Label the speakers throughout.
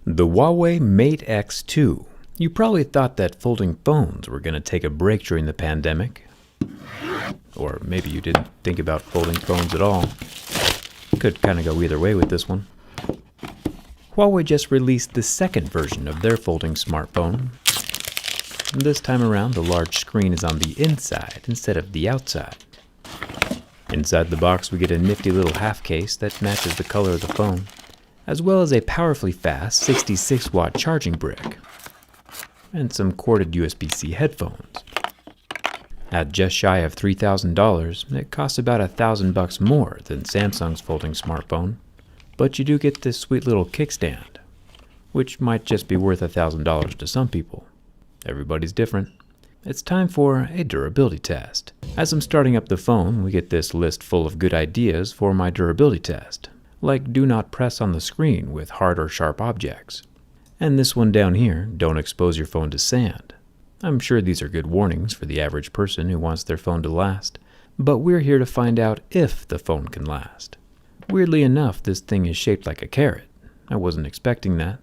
Speaker 1: The Huawei Mate X2. You probably thought that folding phones were going to take a break during the pandemic. Or maybe you didn't think about folding phones at all. Could kind of go either way with this one. Huawei just released the second version of their folding smartphone. This time around, the large screen is on the inside instead of the outside. Inside the box, we get a nifty little half case that matches the color of the phone, as well as a powerfully fast 66-watt charging brick, and some corded USB-C headphones. At just shy of $3,000, it costs about $1,000 more than Samsung's folding smartphone, but you do get this sweet little kickstand, which might just be worth $1,000 to some people. Everybody's different. It's time for a durability test. As I'm starting up the phone, we get this list full of good ideas for my durability test, like do not press on the screen with hard or sharp objects. And this one down here, don't expose your phone to sand. I'm sure these are good warnings for the average person who wants their phone to last, but we're here to find out if the phone can last. Weirdly enough, this thing is shaped like a carrot. I wasn't expecting that.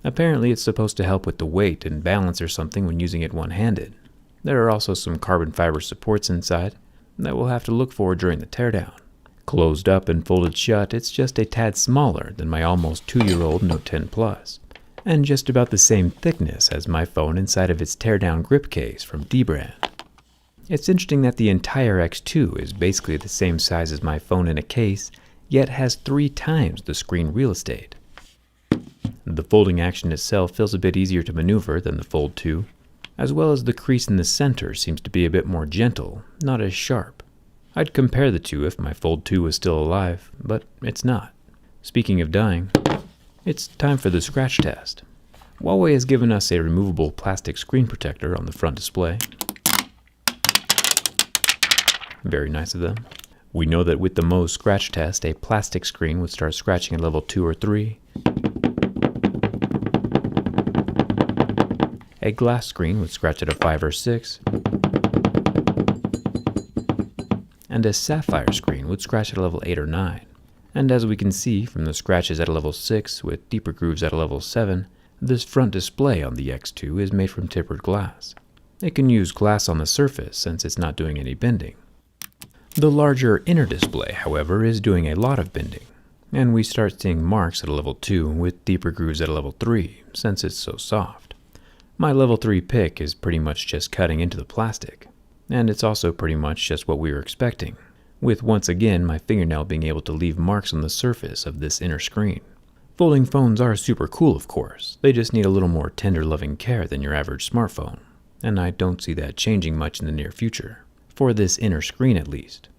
Speaker 1: Apparently it's supposed to help with the weight and balance or something when using it one-handed. There are also some carbon fiber supports inside that we'll have to look for during the teardown. Closed up and folded shut, it's just a tad smaller than my almost 2-year-old Note 10 Plus, and just about the same thickness as my phone inside of its teardown grip case from D-Brand. It's interesting that the entire X2 is basically the same size as my phone in a case, yet has 3 times the screen real estate. The folding action itself feels a bit easier to maneuver than the Fold 2, as well as the crease in the center seems to be a bit more gentle, not as sharp. I'd compare the two if my Fold 2 was still alive, but it's not. Speaking of dying, it's time for the scratch test. Huawei has given us a removable plastic screen protector on the front display. Very nice of them. We know that with the Mohs scratch test, a plastic screen would start scratching at level 2 or 3. A glass screen would scratch at a 5 or 6. And a sapphire screen would scratch at a level 8 or 9. And as we can see from the scratches at a level 6 with deeper grooves at a level 7, this front display on the X2 is made from tempered glass. It can use glass on the surface since it's not doing any bending. The larger inner display, however, is doing a lot of bending, and we start seeing marks at a level 2 with deeper grooves at a level 3 since it's so soft. My level 3 pick is pretty much just cutting into the plastic, and it's also pretty much just what we were expecting, with once again my fingernail being able to leave marks on the surface of this inner screen. Folding phones are super cool, of course. They just need a little more tender loving care than your average smartphone, and I don't see that changing much in the near future, for this inner screen at least.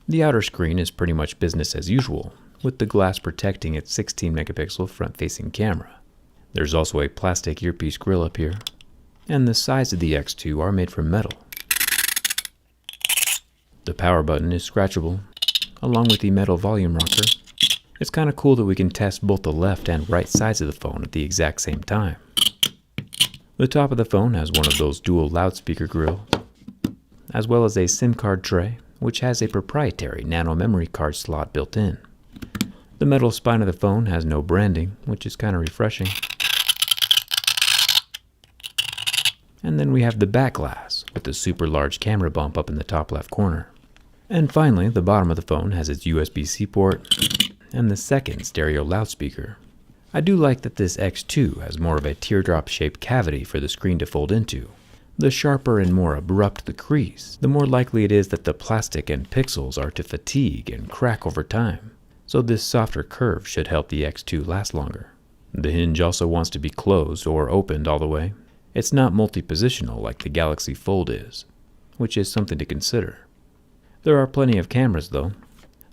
Speaker 1: The outer screen is pretty much business as usual, with the glass protecting its 16 megapixel front-facing camera. There's also a plastic earpiece grill up here, and the sides of the X2 are made from metal. The power button is scratchable, along with the metal volume rocker. It's kind of cool that we can test both the left and right sides of the phone at the exact same time. The top of the phone has one of those dual loudspeaker grills, as well as a SIM card tray, which has a proprietary nano memory card slot built in. The metal spine of the phone has no branding, which is kind of refreshing. And then we have the back glass with the super large camera bump up in the top left corner. And finally, the bottom of the phone has its USB-C port and the second stereo loudspeaker. I do like that this X2 has more of a teardrop shaped cavity for the screen to fold into. The sharper and more abrupt the crease, the more likely it is that the plastic and pixels are to fatigue and crack over time. So this softer curve should help the X2 last longer. The hinge also wants to be closed or opened all the way. It's not multi-positional like the Galaxy Fold is, which is something to consider. There are plenty of cameras though.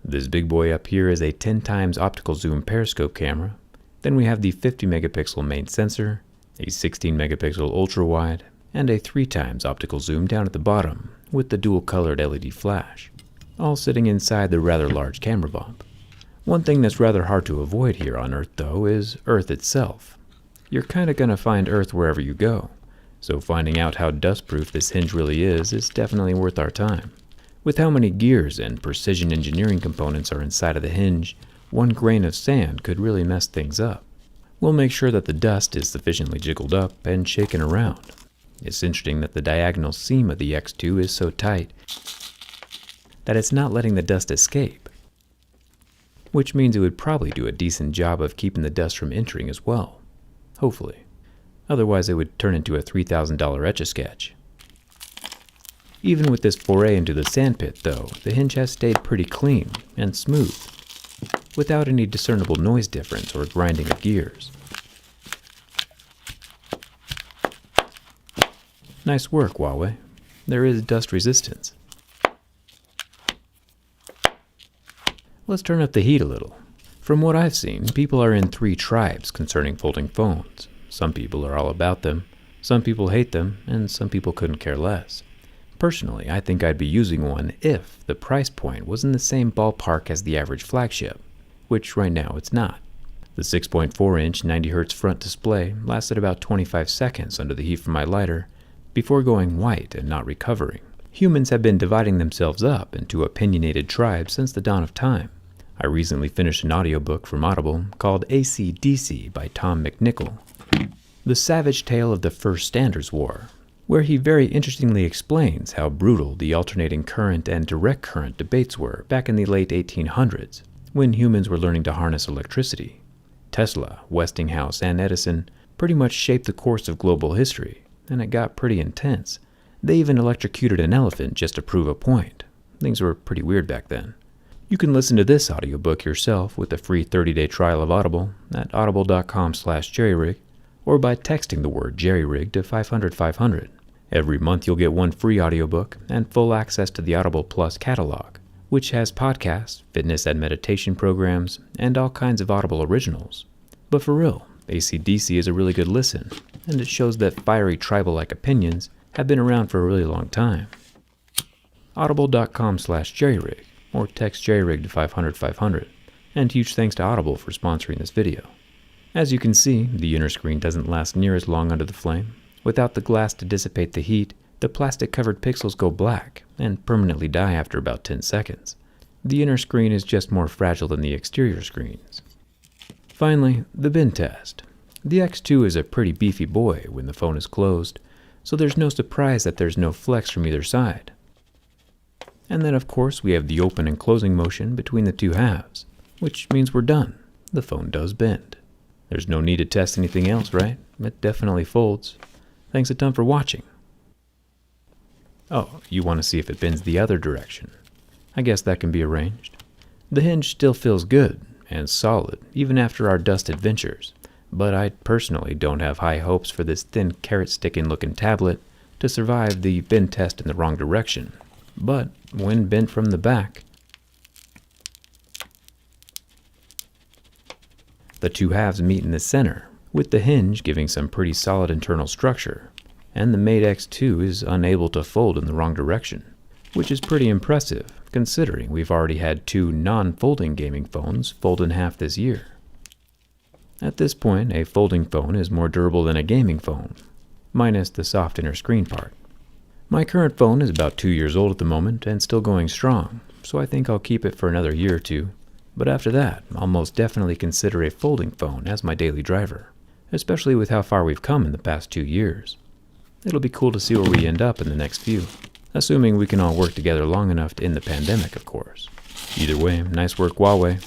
Speaker 1: This big boy up here is a 10 times optical zoom periscope camera. Then we have the 50 megapixel main sensor, a 16 megapixel ultra wide, and a 3 times optical zoom down at the bottom with the dual colored LED flash, all sitting inside the rather large camera bump. One thing that's rather hard to avoid here on Earth though is Earth itself. You're kinda gonna find Earth wherever you go, so finding out how dustproof this hinge really is definitely worth our time. With how many gears and precision engineering components are inside of the hinge, one grain of sand could really mess things up. We'll make sure that the dust is sufficiently jiggled up and shaken around. It's interesting that the diagonal seam of the X2 is so tight that it's not letting the dust escape, which means it would probably do a decent job of keeping the dust from entering as well, hopefully. Otherwise it would turn into a $3,000 Etch-a-Sketch. Even with this foray into the sandpit though, the hinge has stayed pretty clean and smooth, without any discernible noise difference or grinding of gears. Nice work, Huawei. There is dust resistance. Let's turn up the heat a little. From what I've seen, people are in three tribes concerning folding phones. Some people are all about them, some people hate them, and some people couldn't care less. Personally, I think I'd be using one if the price point was in the same ballpark as the average flagship, which right now it's not. The 6.4-inch 90Hz front display lasted about 25 seconds under the heat from my lighter before going white and not recovering. Humans have been dividing themselves up into opinionated tribes since the dawn of time. I recently finished an audiobook from Audible called AC/DC by Tom McNichol, The Savage Tale of the First Standards War, where he very interestingly explains how brutal the alternating current and direct current debates were back in the late 1800s, when humans were learning to harness electricity. Tesla, Westinghouse, and Edison pretty much shaped the course of global history, and it got pretty intense. They even electrocuted an elephant just to prove a point. Things were pretty weird back then. You can listen to this audiobook yourself with a free 30-day trial of Audible at audible.com/jerryrig, or by texting the word jerryrig to 500-500. Every month you'll get one free audiobook and full access to the Audible Plus catalog, which has podcasts, fitness and meditation programs, and all kinds of Audible originals. But for real, AC/DC is a really good listen, and it shows that fiery tribal-like opinions have been around for a really long time. Audible.com/jerryrig, or text jerryrig to 500-500, and huge thanks to Audible for sponsoring this video. As you can see, the inner screen doesn't last near as long under the flame. Without the glass to dissipate the heat, the plastic-covered pixels go black and permanently die after about 10 seconds. The inner screen is just more fragile than the exterior screens. Finally, the bin test. The X2 is a pretty beefy boy when the phone is closed, so there's no surprise that there's no flex from either side. And then of course we have the open and closing motion between the two halves, which means we're done. The phone does bend. There's no need to test anything else, right? It definitely folds. Thanks a ton for watching. Oh, you want to see if it bends the other direction. I guess that can be arranged. The hinge still feels good and solid even after our dust adventures, but I personally don't have high hopes for this thin carrot-sticking looking tablet to survive the bend test in the wrong direction. But when bent from the back, the two halves meet in the center, with the hinge giving some pretty solid internal structure, and the Mate X2 is unable to fold in the wrong direction, which is pretty impressive considering we've already had two non-folding gaming phones fold in half this year. At this point, a folding phone is more durable than a gaming phone, minus the soft inner screen part. My current phone is about 2 years old at the moment and still going strong, so I think I'll keep it for another year or two. But after that, I'll most definitely consider a folding phone as my daily driver, especially with how far we've come in the past 2 years. It'll be cool to see where we end up in the next few, assuming we can all work together long enough to end the pandemic, of course. Either way, nice work, Huawei.